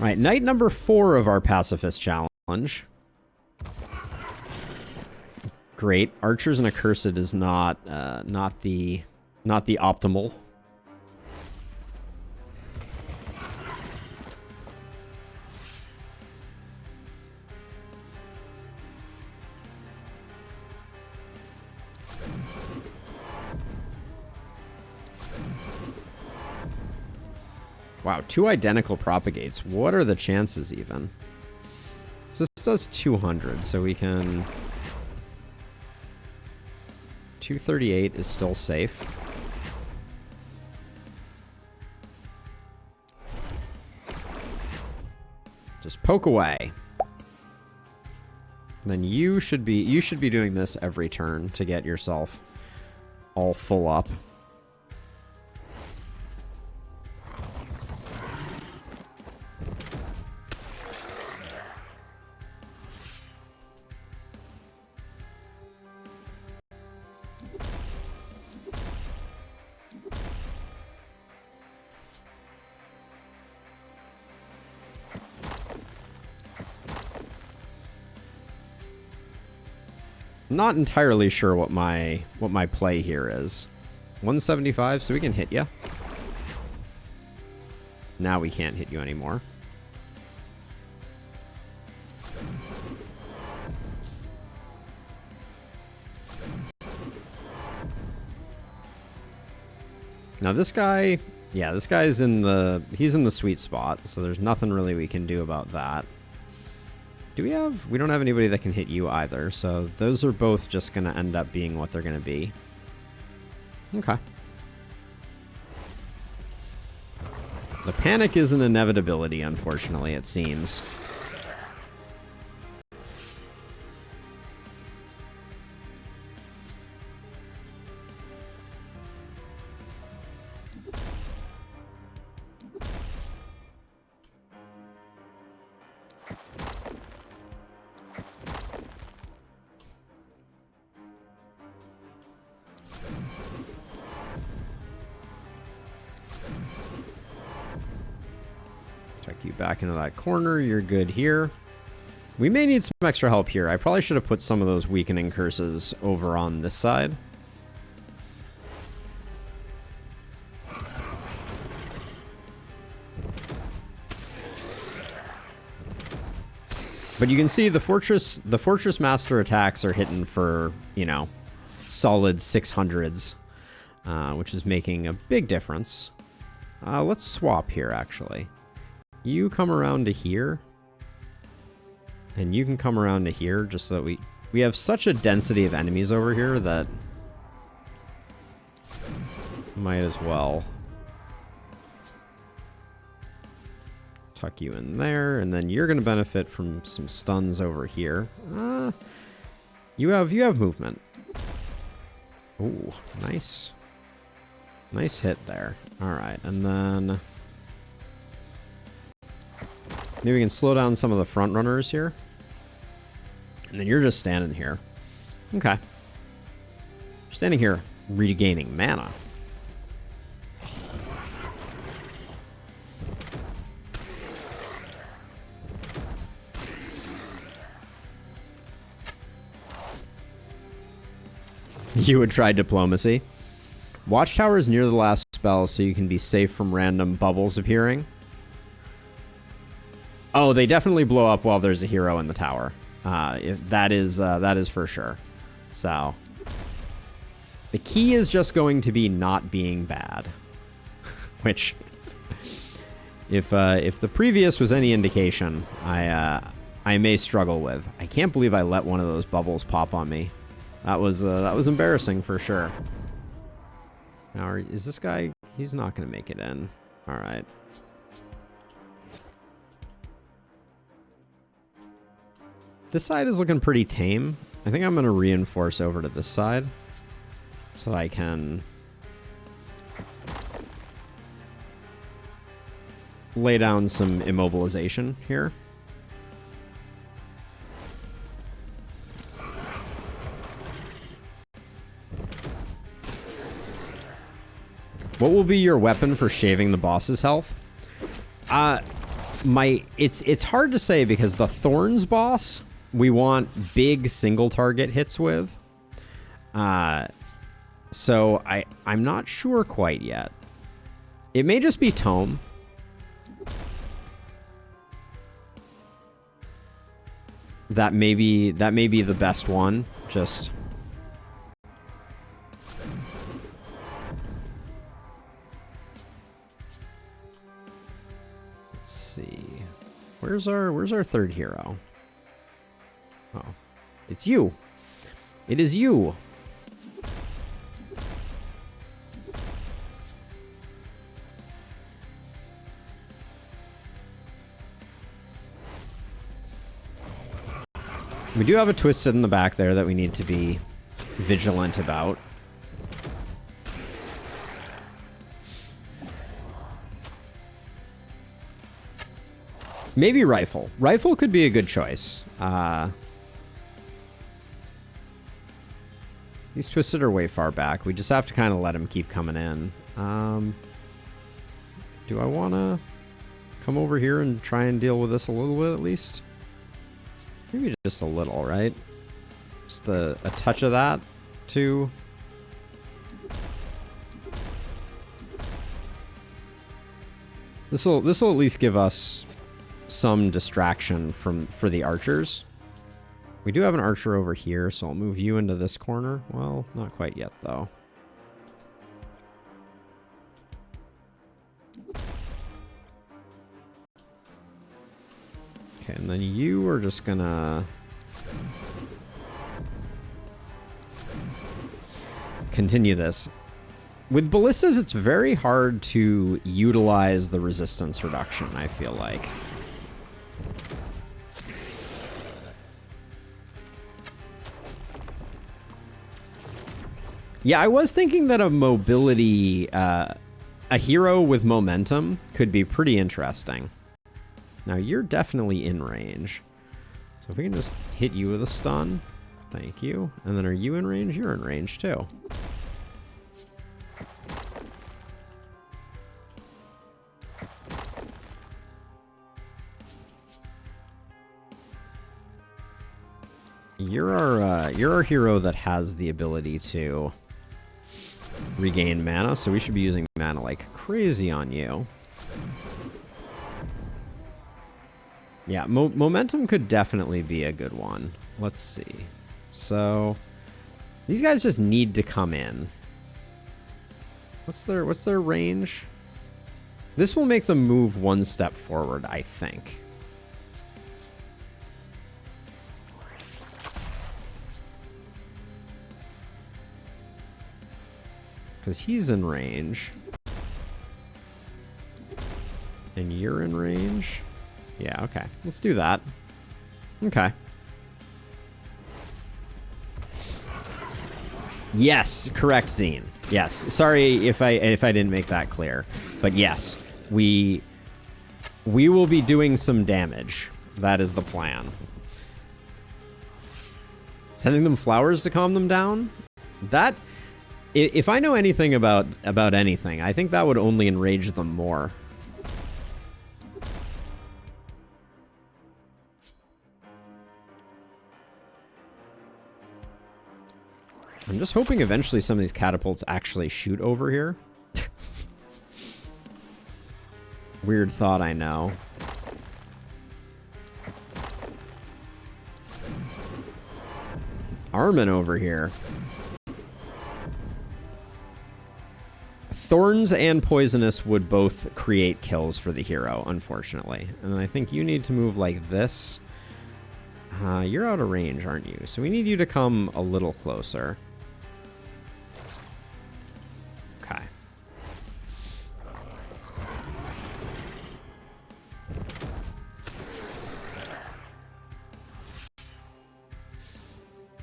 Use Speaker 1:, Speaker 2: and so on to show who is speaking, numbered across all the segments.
Speaker 1: Alright, night number 4 of our pacifist challenge. Great. Archers and Accursed is not the optimal. Wow, 2 identical propagates. What are the chances even? So this does 200, so we can... 238 is still safe. Just poke away. And then you should be doing this every turn to get yourself all full up. Not entirely sure what my play here is. 175, so we can hit you. Now we can't hit you anymore. Now this guy, yeah, this guy's he's in the sweet spot, so there's nothing really we can do about that. Do we have... We don't have anybody that can hit you either, so those are both just going to end up being what they're going to be. Okay. The panic is an inevitability, unfortunately, it seems. Check you back into that corner. You're good here. We may need some extra help here. I probably should have put some of those weakening curses over on this side. But you can see the fortress master attacks are hitting for, you know, solid 600s, which is making a big difference. Let's swap here, actually. You come around to here, and you can come around to here, just so that we have such a density of enemies over here that might as well tuck you in there, and then you're going to benefit from some stuns over here. You have movement. Ooh, nice. Nice hit there. All right, and then maybe we can slow down some of the front runners here. And then you're just standing here. Okay. Standing here, regaining mana. You would try diplomacy. Watchtower is near the last spell, so you can be safe from random bubbles appearing. Oh, they definitely blow up while there's a hero in the tower. If that is for sure. So the key is just going to be not being bad, which, if the previous was any indication, I may struggle with. I can't believe I let one of those bubbles pop on me. That was embarrassing for sure. Now, is this guy? He's not going to make it in. All right. This side is looking pretty tame. I think I'm going to reinforce over to this side so that I can lay down some immobilization here. What will be your weapon for shaving the boss's health? It's hard to say because the Thorns boss we want big single target hits with. So I'm not sure quite yet. It may just be Tome. That may be the best one. Just let's see. Where's our third hero? Oh, it's you. It is you. We do have a Twisted in the back there that we need to be vigilant about. Maybe Rifle. Rifle could be a good choice. These Twisted are way far back. We just have to kind of let them keep coming in. Do I want to come over here and try and deal with this a little bit at least? Maybe just a little, right? Just a touch of that, too. This'll at least give us some distraction for the archers. We do have an archer over here, so I'll move you into this corner. Well, not quite yet, though. Okay, and then you are just gonna continue this. With ballistas, it's very hard to utilize the resistance reduction, I feel like. Yeah, I was thinking that a mobility, a hero with momentum could be pretty interesting. Now, you're definitely in range. So if we can just hit you with a stun. Thank you. And then are you in range? You're in range, too. You're our hero that has the ability to regain mana, so we should be using mana like crazy on you. Yeah, momentum could definitely be a good one. Let's see. So these guys just need to come in. What's their range? This will make them move one step forward, I think. Because he's in range. And you're in range. Yeah, okay. Let's do that. Okay. Yes, correct, Zine. Yes. Sorry if I didn't make that clear. But yes, we will be doing some damage. That is the plan. Sending them flowers to calm them down? That, if I know anything about anything, I think that would only enrage them more. I'm just hoping eventually some of these catapults actually shoot over here. Weird thought, I know. Armin over here. Thorns and Poisonous would both create kills for the hero, unfortunately. And then I think you need to move like this. You're out of range, aren't you? So we need you to come a little closer. Okay.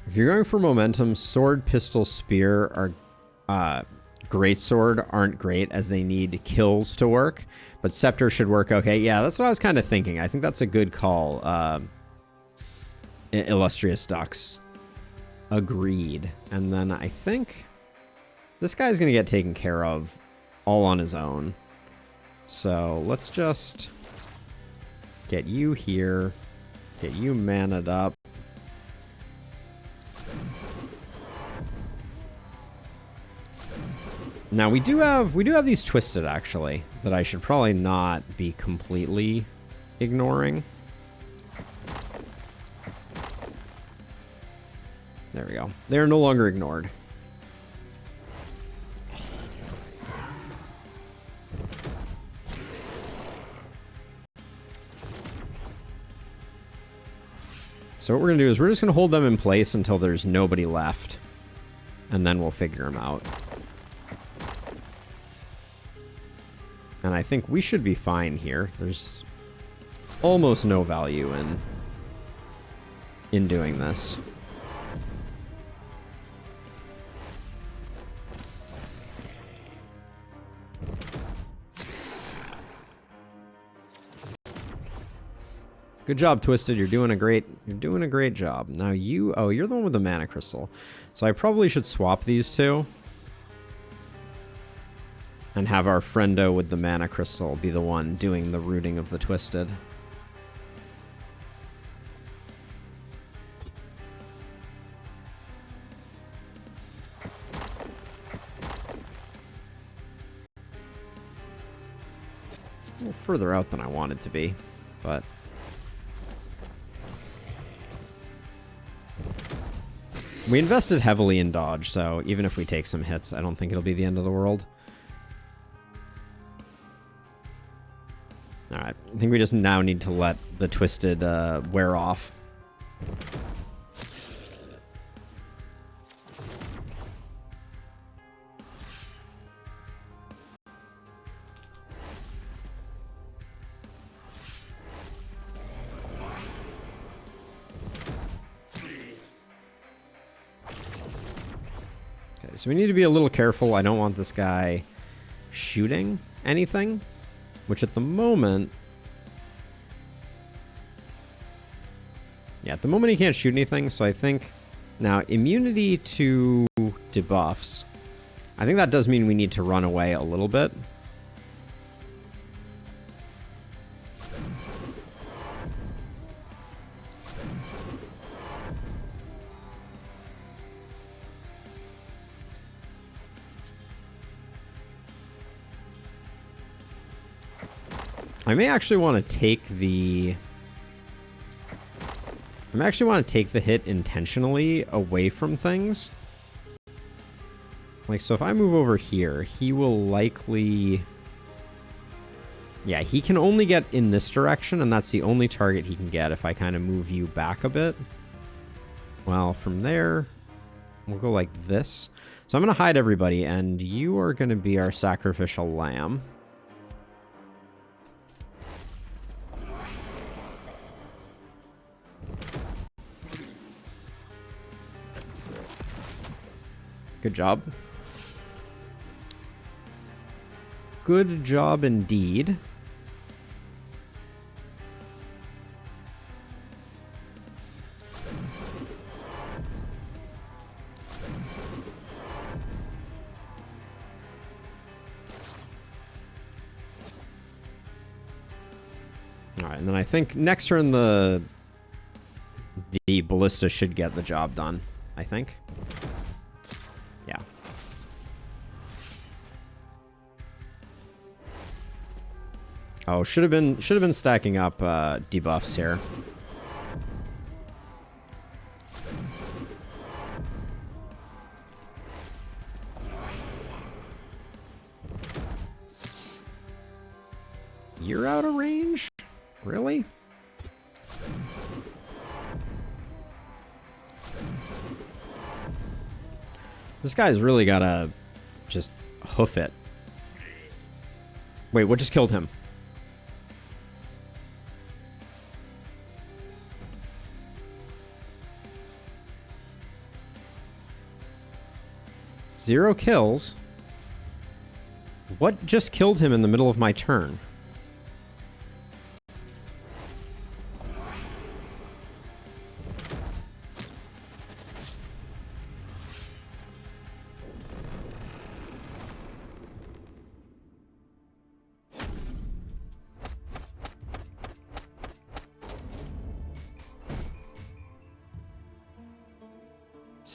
Speaker 1: If you're going for momentum, sword, pistol, spear are greatsword aren't great as they need kills to work, but scepter should work okay. Yeah, that's what I was kind of thinking. I think that's a good call. Illustrious Ducks. Agreed. And then I think this guy's going to get taken care of all on his own. So let's just Get you here. Get you mana'd up. Now we do have these twisted actually that I should probably not be completely ignoring. There we go. They are no longer ignored. So what we're going to do is we're just going to hold them in place until there's nobody left. And then we'll figure them out. And I think we should be fine here. There's almost no value in doing this. Good job, Twisted. You're doing a great job. Now you're the one with the mana crystal. So I probably should swap these two. And have our friendo with the mana crystal be the one doing the rooting of the Twisted. A little further out than I wanted to be, but we invested heavily in dodge, so even if we take some hits, I don't think it'll be the end of the world. Alright, I think we just now need to let the Twisted wear off. Okay, so we need to be a little careful. I don't want this guy shooting anything. Which at the moment... Yeah, at the moment he can't shoot anything, so I think... Now, immunity to debuffs. I think that does mean we need to run away a little bit. I may actually want to take the... hit intentionally away from things. Like, so if I move over here, he will likely... Yeah, he can only get in this direction, and that's the only target he can get if I kind of move you back a bit. Well, from there, we'll go like this. So I'm going to hide everybody, and you are going to be our sacrificial lamb. Good job. Good job indeed. Alright, and then I think next turn the ballista should get the job done, I think. Yeah. Oh, should have been stacking up debuffs here. You're out of range? Really? This guy's really gotta just hoof it. Wait, what just killed him? Zero kills? What just killed him in the middle of my turn?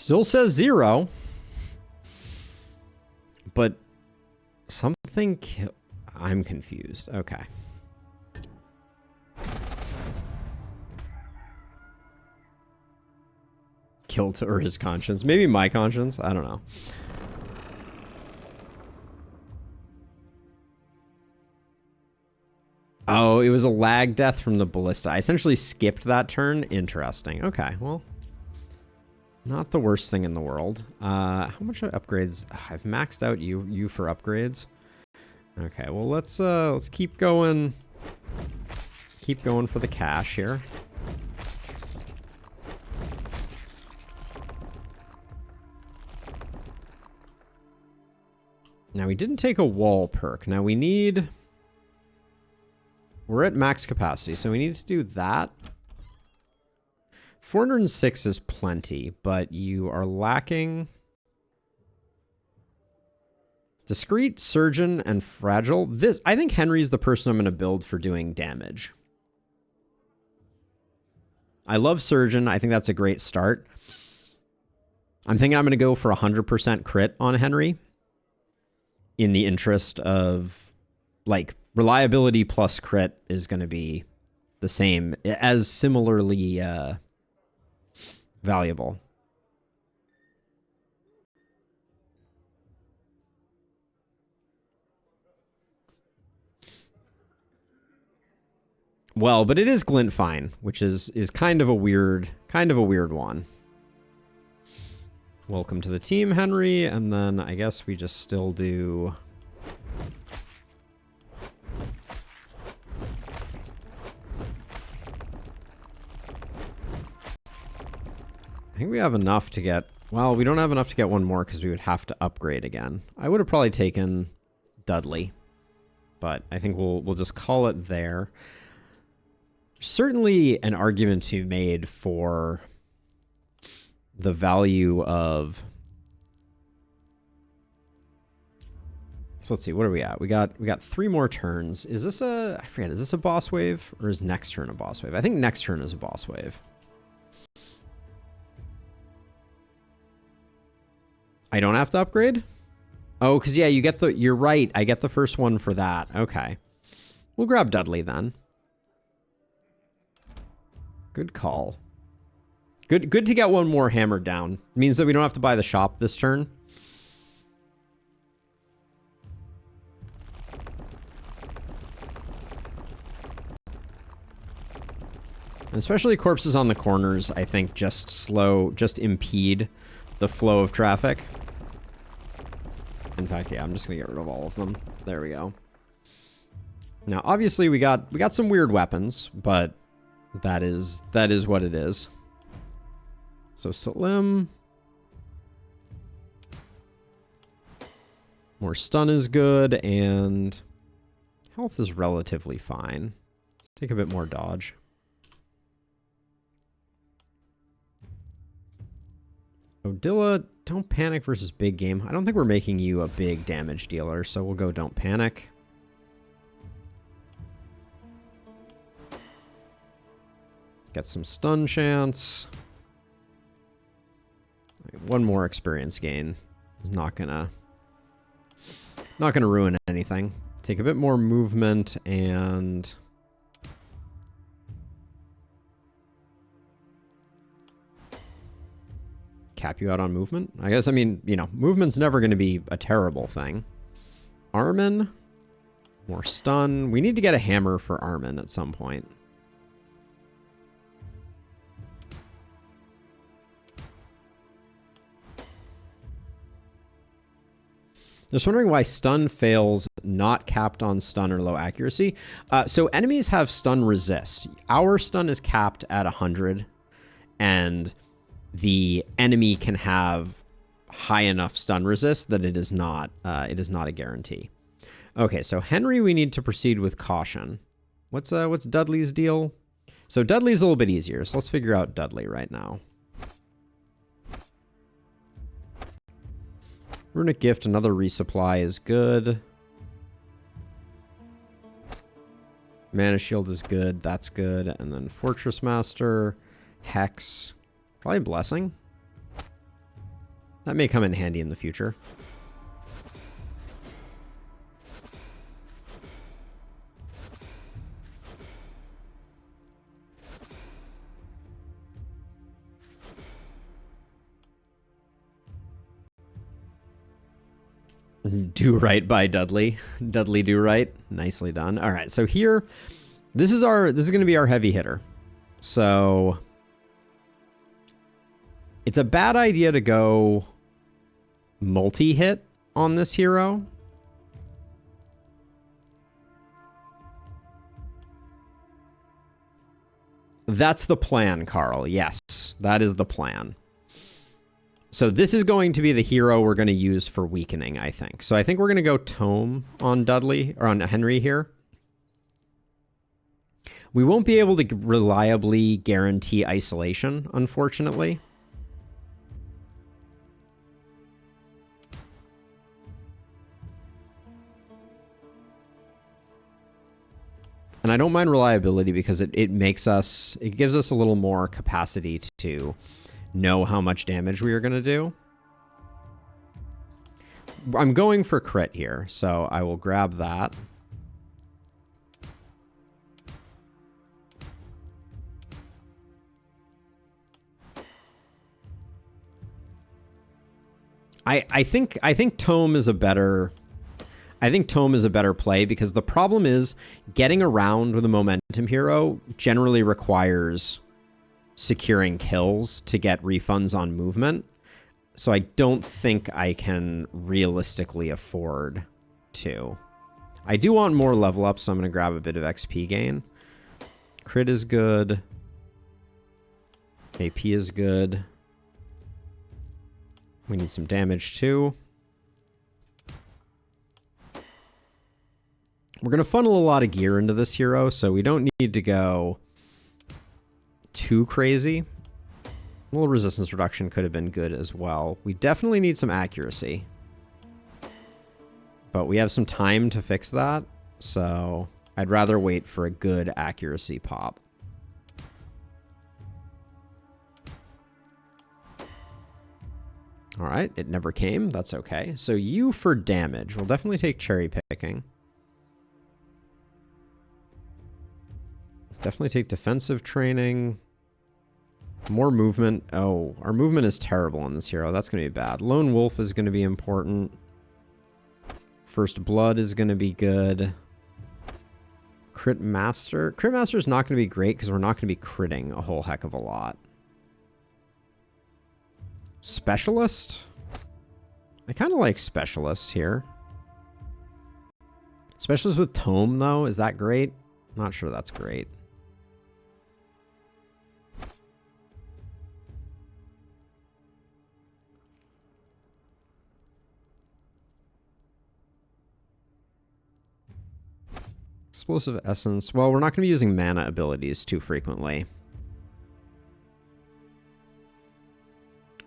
Speaker 1: Still says 0. But something... I'm confused. Okay. Guilt or his conscience. Maybe my conscience. I don't know. Oh, it was a lag death from the ballista. I essentially skipped that turn. Interesting. Okay, well... Not the worst thing in the world. How much upgrades? I've maxed out you for upgrades. Okay, well let's keep going. Keep going for the cash here. Now we didn't take a wall perk. Now we need... We're at max capacity, so we need to do that. 406 is plenty, but you are lacking discreet, surgeon, and fragile. This, I think Henry's the person I'm going to build for doing damage. I love surgeon. I think that's a great start. I'm thinking I'm going to go for 100% crit on Henry in the interest of, like, reliability plus crit is going to be the same, as similarly valuable. Well, but it is Glintfine, which is kind of a weird one. Welcome to the team, Henry, and then I guess we just still do... I think we have enough to get... Well, we don't have enough to get one more because we would have to upgrade again. I would have probably taken Dudley, but I think we'll just call it there. Certainly an argument to be made for the value of... So let's see, what are we at? We got 3 more turns. Is this a... I forget, is this a boss wave or is next turn a boss wave? I think next turn is a boss wave. I don't have to upgrade? Oh, because yeah, you get the... You're right, I get the first one for that. Okay. We'll grab Dudley then. Good call. Good to get one more hammered down. It means that we don't have to buy the shop this turn. And especially corpses on the corners, I think just impede the flow of traffic. In fact, yeah, I'm just gonna get rid of all of them. There we go. Now, obviously, we got some weird weapons, but that is what it is. So Salim, more stun is good, and health is relatively fine. Let's take a bit more dodge. Odila, don't panic versus big game. I don't think we're making you a big damage dealer, so we'll go don't panic. Get some stun chance. One more experience gain is not gonna ruin anything. Take a bit more movement and cap you out on movement. I guess, I mean, you know, movement's never going to be a terrible thing. Armin, more stun. We need to get a hammer for Armin at some point. Just wondering why stun fails not capped on stun or low accuracy. So enemies have stun resist. Our stun is capped at 100, and the enemy can have high enough stun resist that it is not a guarantee. Okay, so Henry, we need to proceed with caution. What's Dudley's deal? So Dudley's a little bit easier. So let's figure out Dudley right now. Runic Gift, another resupply is good. Mana Shield is good. That's good. And then Fortress Master, Hex, probably Blessing. That may come in handy in the future. Do right by Dudley. Dudley do right. Nicely done. All right, so here, this is going to be our heavy hitter. So it's a bad idea to go multi-hit on this hero. That's the plan, Carl. Yes, that is the plan. So this is going to be the hero we're going to use for weakening, I think. So I think we're going to go Tome on Dudley, or on Henry here. We won't be able to reliably guarantee isolation, unfortunately. And I don't mind reliability because it gives us a little more capacity to know how much damage we are going to do. I'm going for crit here, so I will grab that. I think Tome is a better play because the problem is getting around with a momentum hero generally requires securing kills to get refunds on movement. So I don't think I can realistically afford to. I do want more level up, so I'm going to grab a bit of XP gain. Crit is good. AP is good. We need some damage too. We're going to funnel a lot of gear into this hero, so we don't need to go too crazy. A little resistance reduction could have been good as well. We definitely need some accuracy. But we have some time to fix that, so I'd rather wait for a good accuracy pop. All right, it never came. That's okay. So you for damage. We'll definitely take cherry picking. Definitely take defensive training. More movement. Oh, our movement is terrible on this hero. That's going to be bad. Lone Wolf is going to be important. First Blood is going to be good. Crit Master. Crit Master is not going to be great because we're not going to be critting a whole heck of a lot. Specialist? I kind of like Specialist here. Specialist with Tome, though. Is that great? Not sure that's great. Explosive Essence. Well, we're not going to be using mana abilities too frequently.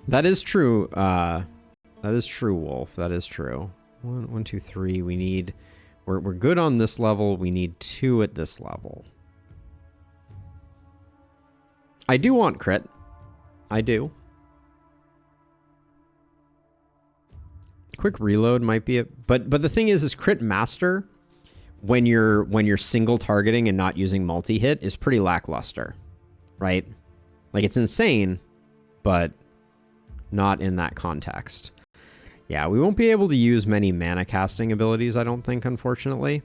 Speaker 1: That is true. That is true, Wolf. That is true. 1, 2, 3. We need... We're good on this level. We need 2 at this level. I do want crit. I do. Quick reload might be a... But the thing is crit master, when you're single targeting and not using multi-hit, is pretty lackluster. Right? Like, it's insane, but not in that context. Yeah, we won't be able to use many mana casting abilities, I don't think, unfortunately.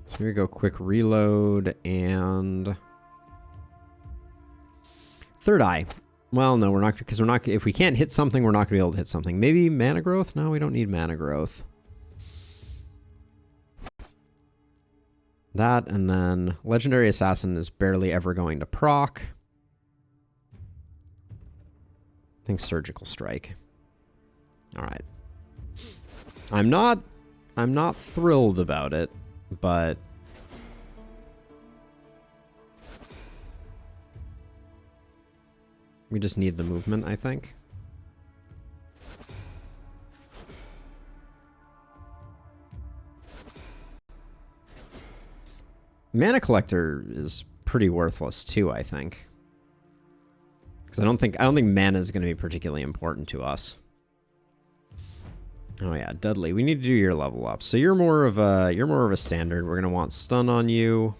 Speaker 1: So here we go, quick reload and Third Eye. Well, no, we're not, because we're not, if we can't hit something, we're not gonna be able to hit something. Maybe mana growth? No, we don't need mana growth. That, and then Legendary Assassin is barely ever going to proc. I think Surgical Strike. All right. I'm not thrilled about it, but we just need the movement, I think. Mana Collector is pretty worthless too, I think. Because I don't think mana is going to be particularly important to us. Oh yeah, Dudley, we need to do your level up. So you're more of a standard. We're going to want stun on you.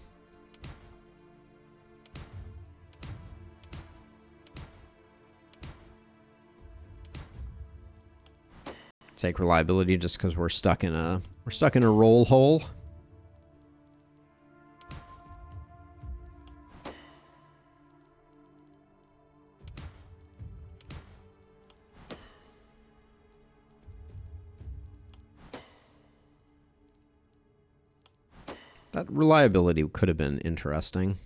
Speaker 1: Take reliability just because we're stuck in a roll hole. That reliability could have been interesting.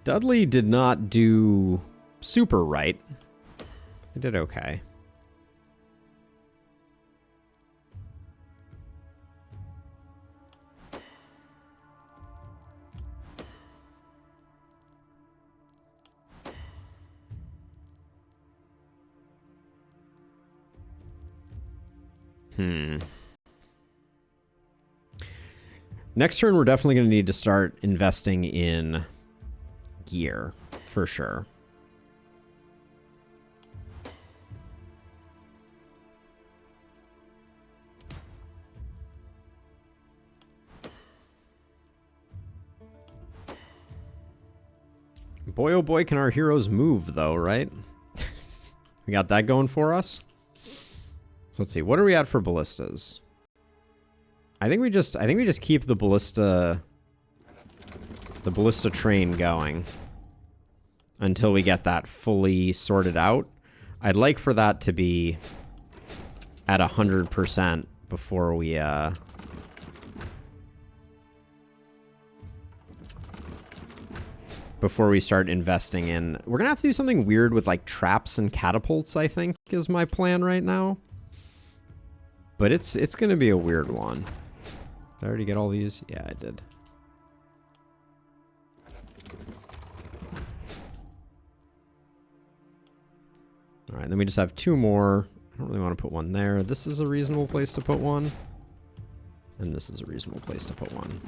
Speaker 1: Dudley did not do super right. He did okay. Next turn, we're definitely going to need to start investing in gear, for sure. Boy, oh boy, can our heroes move, though, right? We got that going for us. So let's see, what are we at for ballistas? I think we just keep the ballista train going until we get that fully sorted out. I'd like for that to be at 100% before we start investing in. We're gonna have to do something weird with like traps and catapults, I think, is my plan right now. But it's gonna be a weird one. Did I already get all these? Yeah, I did. All right, then we just have two more. I don't really want to put one there. This is a reasonable place to put one. And this is a reasonable place to put one.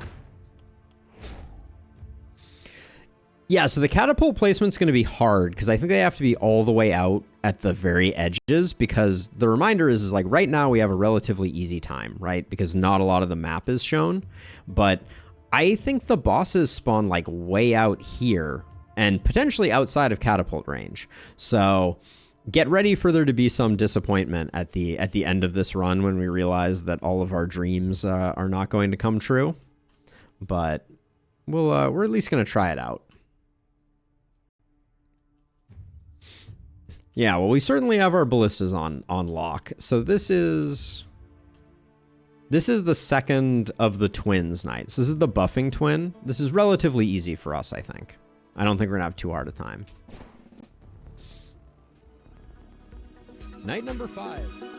Speaker 1: Yeah, so the catapult placement's going to be hard because I think they have to be all the way out at the very edges, because the reminder is like right now we have a relatively easy time, right? Because not a lot of the map is shown, but I think the bosses spawn like way out here and potentially outside of catapult range. So get ready for there to be some disappointment at the end of this run when we realize that all of our dreams are not going to come true. But we're at least going to try it out. Yeah, well, we certainly have our ballistas on lock. So this is the second of the twins nights. This is the buffing twin. This is relatively easy for us, I think. I don't think we're gonna have too hard a time. Night number 5.